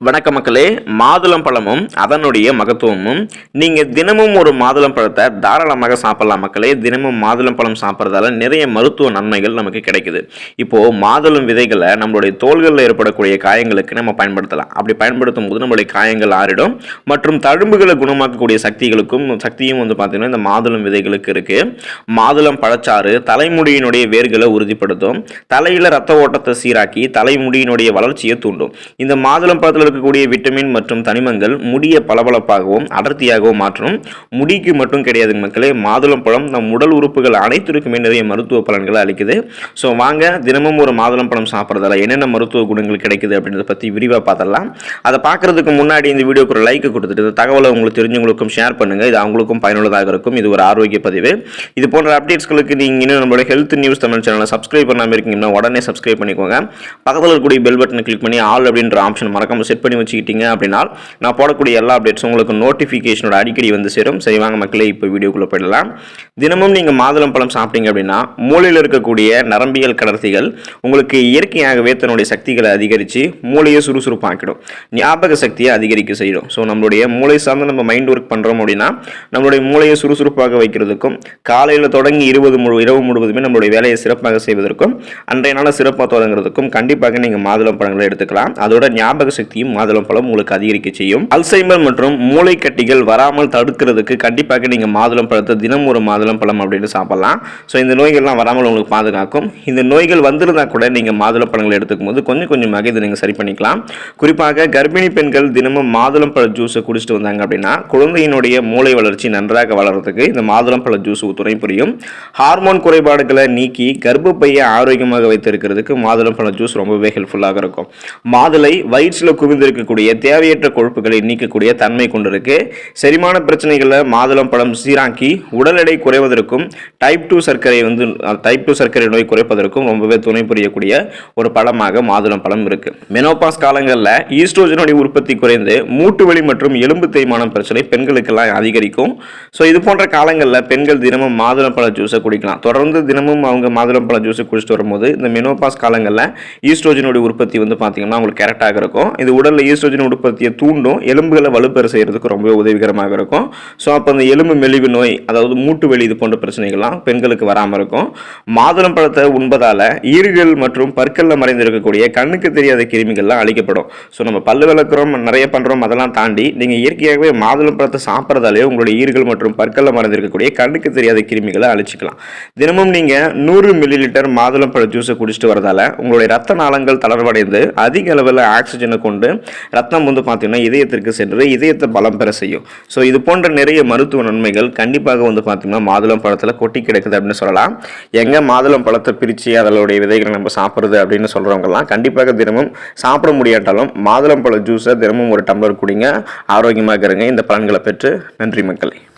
வணக்க மக்களே, மாதுளம் பழமும் அதனுடைய மகத்துவமும். நீங்கள் தினமும் ஒரு மாதுளம் பழத்தை தாராளமாக சாப்பிடலாம் மக்களே. தினமும் மாதுளம் பழம் சாப்பிட்றதால நிறைய மருத்துவ நன்மைகள் நமக்கு கிடைக்குது. இப்போது மாதுளம் விதைகளை நம்மளுடைய தோள்களில் ஏற்படக்கூடிய காயங்களுக்கு நம்ம பயன்படுத்தலாம். அப்படி பயன்படுத்தும் போது நம்மளுடைய காயங்கள் ஆறிடும் மற்றும் தழும்புகளை குணமாக்கக்கூடிய சக்தியும் பார்த்திங்கன்னா இந்த மாதுளம் விதைகளுக்கு இருக்குது. மாதுளம் பழச்சாறு தலைமுடியினுடைய வேர்களை உறுதிப்படுத்தும், தலையில் ரத்த ஓட்டத்தை சீராக்கி தலைமுடியினுடைய வளர்ச்சியை தூண்டும். இந்த மாதுளம் பழத்தில் இருக்கக்கூடிய விட்டமின் மற்றும் தனிமங்கள் முடிய பளபளப்பாகவும் அடர்த்தியாகவும் மாற்றும். முடிக்கு மட்டும் கிடையாது மக்களே, மாதுளம் பழம் நம் உடல் உறுப்புகள் அனைத்திற்குமே நிறைய மருத்துவ பலன்களை அளிக்குது. ஸோ வாங்க தினமும் ஒரு மாதுளம் பழம் சாப்பிட்றதால என்னென்ன மருத்துவ குணங்கள் கிடைக்குது அப்படின்றத பற்றி விரிவாக பார்த்துடலாம். அதை பார்க்கறதுக்கு முன்னாடி இந்த வீடியோக்கு ஒரு லைக் கொடுத்துட்டு இந்த தகவலை உங்களுக்கு தெரிஞ்சவங்களுக்கும் ஷேர் பண்ணுங்கள். இது அவங்களுக்கும் பயனுள்ளதாக இருக்கும். இது ஒரு ஆரோக்கிய பதிவு. இது போன்ற அப்டேட்ஸ்களுக்கு நீங்கள் இன்னும் நம்மளோட ஹெல்த் நியூஸ் தமிழ் சேனலை சப்ஸ்கிரைப் பண்ணாமல் இருக்கீங்கன்னா உடனே சப்ஸ்கிரைப் பண்ணிக்கோங்க. பக்கத்தில் இருக்கக்கூடிய பெல் பட்டனை கிளிக் பண்ணி ஆல் அப்படின்ற ஆப்ஷன் மறக்காம செட் பண்ணி வச்சுக்கிட்டீங்க அப்படின்னா நான் போடக்கூடிய எல்லா அப்டேட்ஸும் உங்களுக்கு நோட்டிஃபிகேஷனோட அடிக்கடி வந்து சேரும். சரி வாங்க மக்களே, இப்போ வீடியோக்குள்ளே போயிடலாம். தினமும் நீங்கள் மாதுளம் பழம் சாப்பிட்டீங்க அப்படின்னா மூளையில் இருக்கக்கூடிய நரம்பியல் கடர்த்திகள் உங்களுக்கு இயற்கையாகவே தன்னுடைய சக்திகளை அதிகரித்து மூளையை சுறுசுறுப்பாக்கிடும், ஞாபக சக்தியை அதிகரிக்க செய்யும். ஸோ நம்மளுடைய மூளை சார்ந்து நம்ம மைண்ட் ஒர்க் பண்ணுறோம் அப்படின்னா நம்மளுடைய மூளையை சுறுசுறுப்பாக வைக்கிறதுக்கும் காலையில் தொடங்கி இரவு முழுவதுமே நம்மளுடைய வேலையை சிறப்பாக செய்வதற்கும் அன்றைய நாள் சிறப்பாக தொடங்குறதுக்கும் கண்டிப்பாக நீங்கள் மாதுளம் பழங்களை எடுத்துக்கலாம். அதோட ஞாபக சக்தியும் மாதுளம் பழம் உங்களுக்கு அதிகரிக்க செய்யும். அல்சைமர் மற்றும் மூளை கட்டிகள் வராமல் தடுக்கிறதுக்கு கண்டிப்பாக நீங்கள் மாதுளம் பழத்தை தினம் ஒரு மாதுளம் பழம் அப்படின்னு சாப்பிடலாம். ஸோ இந்த நோய்கள்லாம் வராமல் உங்களுக்கு பாதுகாக்கும். இந்த நோய்கள் வந்திருந்தால் கூட நீங்கள் மாதுளம் பழங்களை எடுத்துக்கும் போது கொஞ்சம் கொஞ்சமாக இதை நீங்கள் சரி பண்ணிக்கலாம். குறிப்பாக கர்ப்பிணி பெண்கள் தினமும் மாதுளம் பழ ஜூஸை குடிச்சிட்டு வந்தாங்க அப்படின்னா குழந்தையினுடைய மூளை வளர்ச்சி நன்றாக வளர்றதுக்கு இந்த மாதுளம் பழ ஜூஸ் துணை புரியும். ஹார்மோன் குறைபாடுகளை நீக்கி கர்ப்பப்பையை ஆரோக்கியமாக வைத்திருக்கிறதுக்கு மாதுளம் பழ ஜூஸ் ரொம்பவே ஹெல்ப்ஃபுல்லாக இருக்கும். மாதுளை வயிற்றில் குவிந்திருக்கக்கூடிய தேவையற்ற கொழுப்புகளை நீக்கக்கூடிய தன்மை கொண்டிருக்கு. செரிமான பிரச்சனைகளை மாதுளம் பழம் சீராக்கி உடல் எடை குறைவதற்கும் டைப் 2 சர்க்கரை நோய் குறைப்பதற்கும் ரொம்பவே துணை புரியக்கூடிய ஒரு பழமாக மாதுளம் பழம் இருக்கு. மெனோபாஸ் காலங்களில் ஈஸ்ட்ரோஜனுடைய உற்பத்தி குறைந்து மூட்டு வலி மற்றும் எலும்பு தேய்மானம் பிரச்சனை பெண்களுக்கெல்லாம் அதிகரிக்கும். ஸோ இது போன்ற காலங்களில் பெண்கள் தினமும் மாதுளம் பழ ஜூஸை குடிக்கலாம். தொடர்ந்து தினமும் அவங்க மாதுளம் பழ ஜூஸை குடிச்சிட்டு வரும்போது இந்த மெனோபாஸ் காலங்களில் ஈஸ்ட்ரோஜனுடைய உற்பத்தி பார்த்தீங்கன்னா உங்களுக்கு கரெக்டாக இருக்கும். இது உடலில் ஈஸ்ட்ரோஜன் உற்பத்தியை தூண்டும், எலும்புகளை வலுப்பெற செய்யறதுக்கு ரொம்ப உதவிகரமாக இருக்கும். ஸோ அப்போ அந்த எலும்பு மெலிவு நோய், அதாவது மூட்டு வலி, இது போன்ற பிரச்சனைகள்லாம் பெண்களுக்கு வராமல் இருக்கும். மாதுளம் பழத்தை உண்பதால ஈறுகள் மற்றும் பற்களில் மறைந்திருக்கக்கூடிய கண்ணுக்கு தெரியாத கிருமிகள்லாம் அழிக்கப்படும். ஸோ நம்ம பல்லு விளக்குறோம், நிறைய பண்ணுறோம், அதெல்லாம் தாண்டி நீங்கள் இயற்கையாகவே மாதுளம் பழத்தை சாப்பிட்றதாலே உங்களுடைய ஈறுகள் மற்றும் பற்களில் மறைந்திருக்கக்கூடிய கண்ணுக்கு தெரியாத கிருமிகளை அழிச்சிக்கலாம். தினமும் நீங்கள் 100 மில்லிலிட்டர் மாதுளம் பழ ஜூஸை குடிச்சிட்டு வரதால உங்களுடைய ரத்த நாளங்கள் தளர்வடைந்து அதிக அளவில் ஆக்சிஜனை கொண்டு ரத்தம் பார்த்தீங்கன்னா இதயத்திற்கு சென்று இதயத்தை பலம் பெற செய்யும். ஸோ இது போன்ற நிறைய மருத்துவ நன்மைகள் கண்டிப்பாக பார்த்தீங்கன்னா மாதுளம் பழத்தில் கொட்டி கிடக்குது அப்படின்னு சொல்லலாம். எங்கே மாதுளம் பழத்தை பிரித்து அதனுடைய விதைகளை நம்ம சாப்பிட்றது அப்படின்னு சொல்கிறவங்கலாம் கண்டிப்பாக தினமும் சாப்பிட முடியாட்டாலும் மாதுளம் பழ ஜூஸை தினமும் ஒரு டம்ளர் குடிங்க, ஆரோக்கியமாக இருங்க. இந்த பலன்களை பெற்று நன்றி மக்களே.